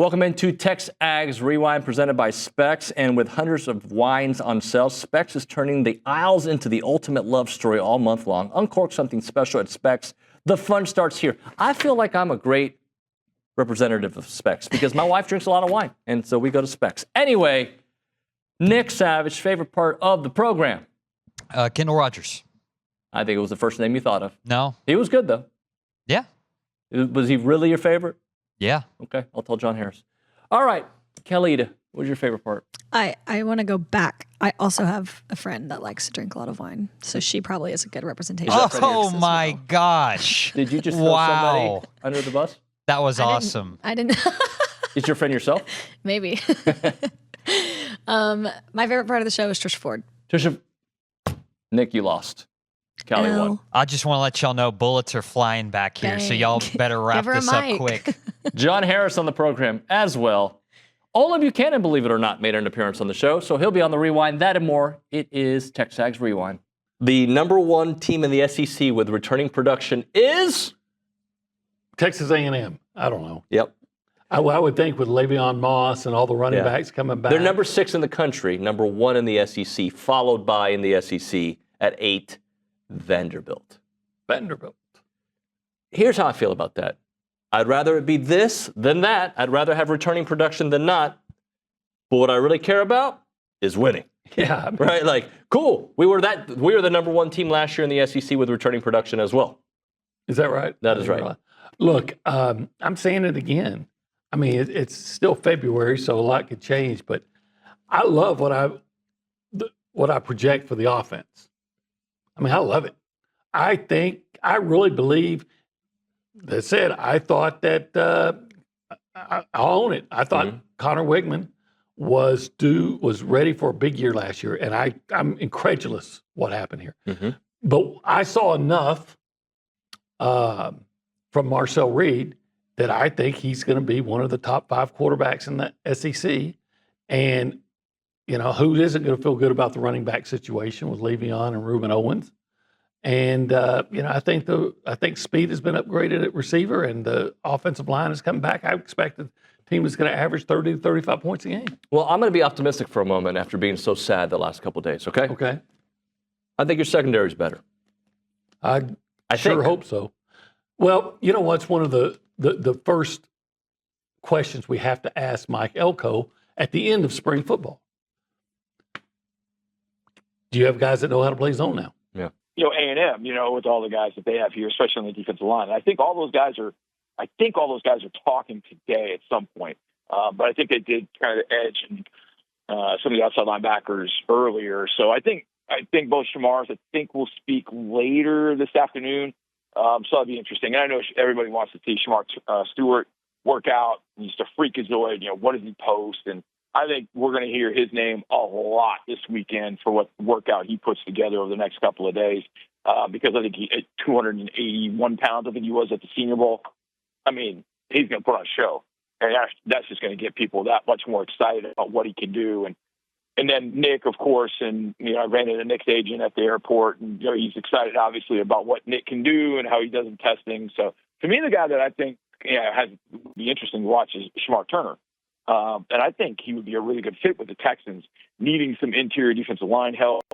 Welcome into TexAgs Rewind presented by Specs, and with hundreds of wines on sale, Specs is turning the aisles into the ultimate love story all month long. Uncork something special at Specs. The fun starts here. I feel like I'm a great representative of Specs because my wife drinks a lot of wine, and so we go to Specs. Anyway, Nick Savage, favorite part of the program? Kendall Rogers. I think it was the first name you thought of. No. He was good, though. Yeah. Was he really your favorite? Yeah. Okay, I'll tell John Harris. All right, Kelly, what was your favorite part? I want to go back. I also have a friend that likes to drink a lot of wine, so she probably is a good representation. Oh my gosh. Did you just throw somebody under the bus? That was awesome. I didn't. Is your friend yourself? Maybe. My favorite part of the show is Trisha Ford. Trisha, Nick, you lost. Kelly won. I just want to let y'all know bullets are flying back here, so y'all better wrap this up quick. John Harris on the program as well. Olin Buchanan, believe it or not, made an appearance on the show, so he'll be on the Rewind. That and more. It is TexAgs Rewind. The number one team in the SEC with returning production is? Texas A&M. I don't know. Yep. I would think with Le'Veon Moss and all the running backs coming back. They're number 6 in the country, number 1 in the SEC, followed by in the SEC at 8, Vanderbilt. Here's how I feel about that. I'd rather it be this than that. I'd rather have returning production than not. But what I really care about is winning. Yeah. Right? Like, cool. We were the number 1 team last year in the SEC with returning production as well. Is that right? That is right. Look, I'm saying it again. I mean, it's still February, so a lot could change. But I love what I project for the offense. I mean, I love it. I really believe. That said, I thought that I'll own it. I thought Connor Wigman was ready for a big year last year, and I'm incredulous what happened here. But I saw enough from Marcel Reed that I think he's going to be one of the top 5 quarterbacks in the SEC. And you know, who isn't going to feel good about the running back situation with Le'Veon and Reuben Owens? And you know, I think speed has been upgraded at receiver, and the offensive line is coming back. I expect the team is going to average 30 to 35 points a game. Well, I'm going to be optimistic for a moment after being so sad the last couple of days. Okay. Okay. I think your secondary is better. I sure hope so. Well, you know what's one of the first questions we have to ask Mike Elko at the end of spring football. Do you have guys that know how to play zone now? Yeah. You know, A&M, you know, with all the guys that they have here, especially on the defensive line. And I think all those guys are talking today at some point. But I think they did kind of edge and some of the outside linebackers earlier. So I think both Shamars, will speak later this afternoon. So that'll be interesting. And I know everybody wants to see Shamar Stewart work out. He's a freakazoid. You know, what does he post? And I think we're going to hear his name a lot this weekend for what workout he puts together over the next couple of days. Because I think he at 281 pounds, I think he was at the Senior Bowl. I mean, he's going to put on a show, and that's just going to get people that much more excited about what he can do. And then Nick, of course, and you know, I ran into Nick's agent at the airport, and you know, he's excited obviously about what Nick can do and how he does in testing. So to me, the guy that I think has be interesting to watch is Shamar Turner. And I think he would be a really good fit with the Texans, needing some interior defensive line help.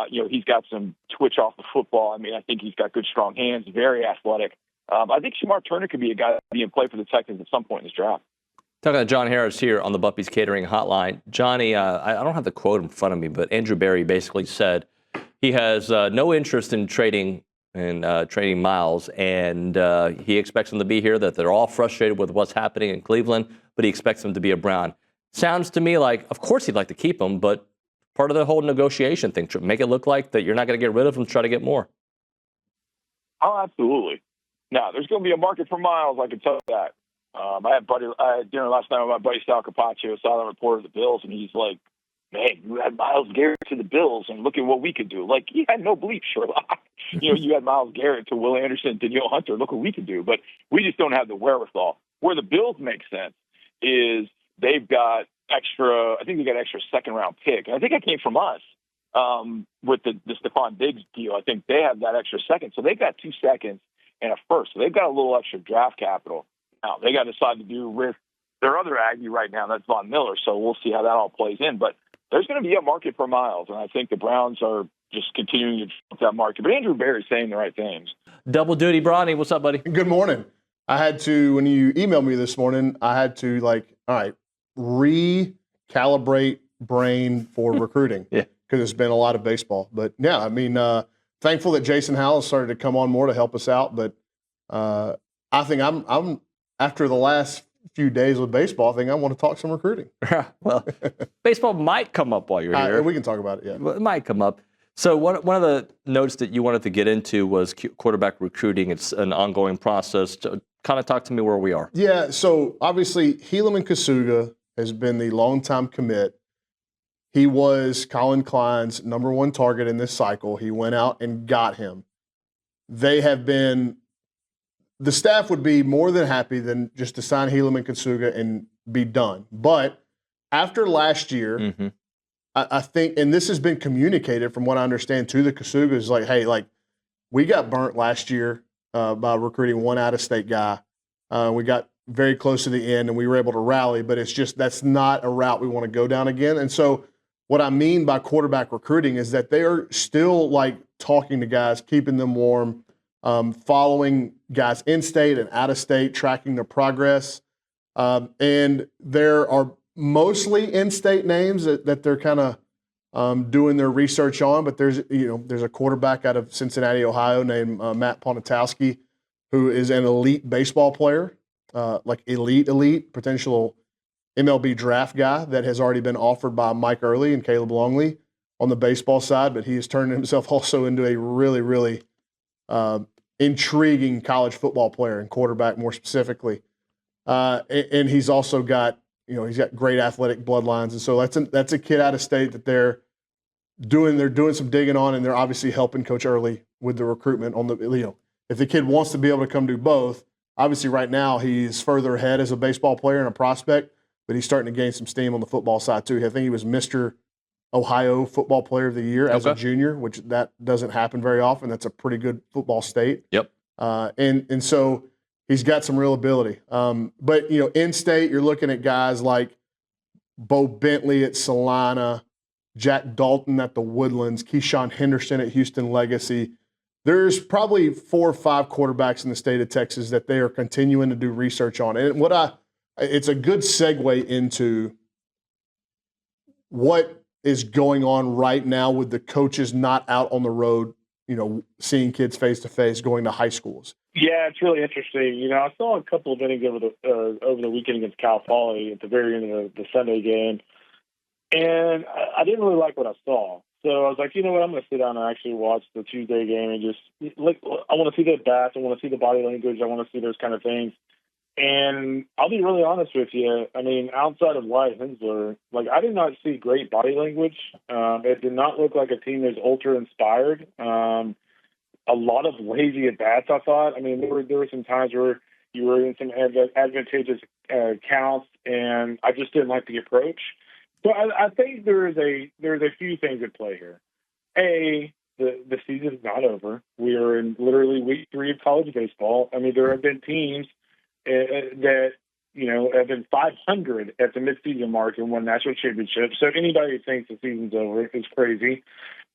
You know, he's got some twitch off the football. I mean, I think he's got good, strong hands, very athletic. I think Shamar Turner could be a guy that be in play for the Texans at some point in this draft. Talking to John Harris here on the Buffy's Catering Hotline. Johnny, I don't have the quote in front of me, but Andrew Berry basically said he has no interest in trading Miles, and he expects him to be here, that they're all frustrated with what's happening in Cleveland, but he expects him to be a Brown. Sounds to me like, of course he'd like to keep him, but part of the whole negotiation thing, make it look like that you're not going to get rid of him, try to get more. Oh, absolutely. Now, there's going to be a market for Miles, I can tell you that. I had dinner last night with my buddy Sal Capaccio, silent reporter of the Bills, and he's like, man, you had Myles Garrett to the Bills, and look at what we could do. Like, he had no bleep, Sherlock. You know, you had Myles Garrett to Will Anderson to Danielle Hunter. Look what we can do. But we just don't have the wherewithal. Where the Bills make sense is they've got extra second-round pick. And I think that came from us with the Stephon Diggs deal. I think they have that extra second. So they've got 2 seconds and a first. So they've got a little extra draft capital. Now, they got to decide to do with their other Aggie right now, that's Von Miller. So we'll see how that all plays in. But there's going to be a market for Miles, and I think the Browns are just continuing to develop that market. But Andrew Berry's saying the right things. Double duty, Bronny. What's up, buddy? Good morning. I had to, when you emailed me this morning, I had to all right, recalibrate brain for recruiting. Yeah. Because it's been a lot of baseball. But yeah, I mean, thankful that Jason Howell started to come on more to help us out. But I think I'm after the last few days with baseball, I think I want to talk some recruiting. Well, baseball might come up while you're here. We can talk about it, yeah. Well, it might come up. So one of the notes that you wanted to get into was quarterback recruiting. It's an ongoing process. Kind of talk to me where we are. Yeah, so obviously Helaman Kasuga has been the longtime commit. He was Colin Klein's number one target in this cycle. He went out and got him. The staff would be more than happy than just to sign Helaman Kasuga and be done. But after last year, I think, and this has been communicated from what I understand to the Kasugas, like, hey, like, we got burnt last year by recruiting one out-of-state guy. We got very close to the end, and we were able to rally, but it's just that's not a route we want to go down again. And so what I mean by quarterback recruiting is that they are still, like, talking to guys, keeping them warm, following guys in-state and out-of-state, tracking their progress. And there are mostly in-state names that they're kind of doing their research on, but there's a quarterback out of Cincinnati, Ohio named Matt Ponatowski, who is an elite baseball player, like elite, potential MLB draft guy that has already been offered by Mike Early and Caleb Longley on the baseball side, but he has turned himself also into a really, really intriguing college football player and quarterback more specifically. And he's also got, he's got great athletic bloodlines. And so that's a kid out of state that they're doing some digging on, and they're obviously helping Coach Early with the recruitment on the, if the kid wants to be able to come do both, obviously right now he's further ahead as a baseball player and a prospect, but he's starting to gain some steam on the football side too. I think he was Mr. Ohio Football Player of the Year as a junior, which that doesn't happen very often. That's a pretty good football state. Yep. And so he's got some real ability. But, in state, you're looking at guys like Bo Bentley at Salina, Jack Dalton at the Woodlands, Keyshawn Henderson at Houston Legacy. There's probably 4 or 5 quarterbacks in the state of Texas that they are continuing to do research on. And it's a good segue into what is going on right now with the coaches not out on the road, seeing kids face to face, going to high schools. Yeah, it's really interesting. I saw a couple of innings over the weekend against Cal Poly at the very end of the Sunday game, and I didn't really like what I saw. So I was like, you know what, I'm going to sit down and actually watch the Tuesday game and just look. I want to see the bats, I want to see the body language, I want to see those kind of things. And I'll be really honest with you. I mean, outside of Wyatt Hensler, I did not see great body language. It did not look like a team that was ultra inspired. A lot of lazy at bats, I thought. I mean, there were some times where you were in some advantageous counts, and I just didn't like the approach. So I think there's a few things at play here. The season is not over. We are in literally week 3 of college baseball. I mean, there have been teams that have been 500 at the midseason mark and won national championships. So anybody who thinks the season's over is crazy.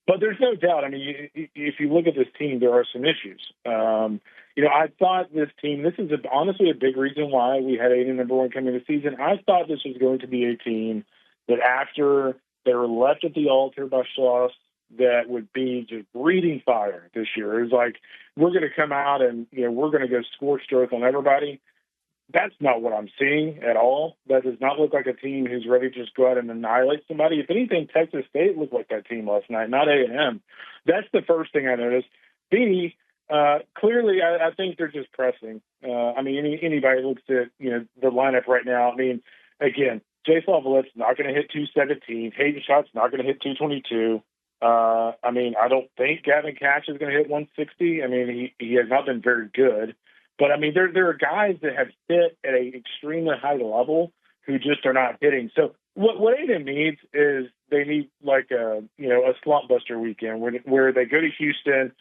But there's no doubt. I mean, if you look at this team, there are some issues. I thought this team. This is honestly a big reason why we had Aiden number 1 coming this season. I thought this was going to be a team that after they were left at the altar by Schloss, that would be just breathing fire this year. It was like, we're going to come out and we're going to go scorched earth on everybody. That's not what I'm seeing at all. That does not look like a team who's ready to just go out and annihilate somebody. If anything, Texas State looked like that team last night, not A&M. That's the first thing I noticed. B, clearly, I think they're just pressing. I mean, anybody looks at the lineup right now. I mean, again, Jay Lavallette's not going to hit 217. Hayden Schott's not going to hit 222. I mean, I don't think Gavin Catch is going to hit 160. I mean, he has not been very good. But, I mean, there are guys that have hit at an extremely high level who just are not hitting. So what Aiden needs is they need a slump buster weekend where they go to Houston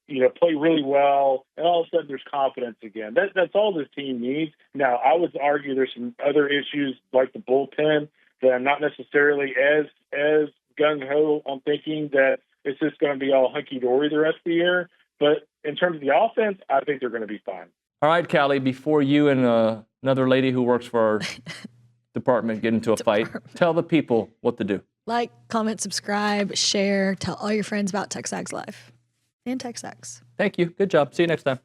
play really well, and all of a sudden there's confidence again. That's all this team needs. Now, I would argue there's some other issues like the bullpen that I'm not necessarily as gung-ho on thinking that it's just going to be all hunky-dory the rest of the year. But in terms of the offense, I think they're going to be fine. All right, Callie, before you and another lady who works for our department get into a fight, tell the people what to do. Like, comment, subscribe, share, tell all your friends about TexAgs Live and TexAgs. Thank you. Good job. See you next time.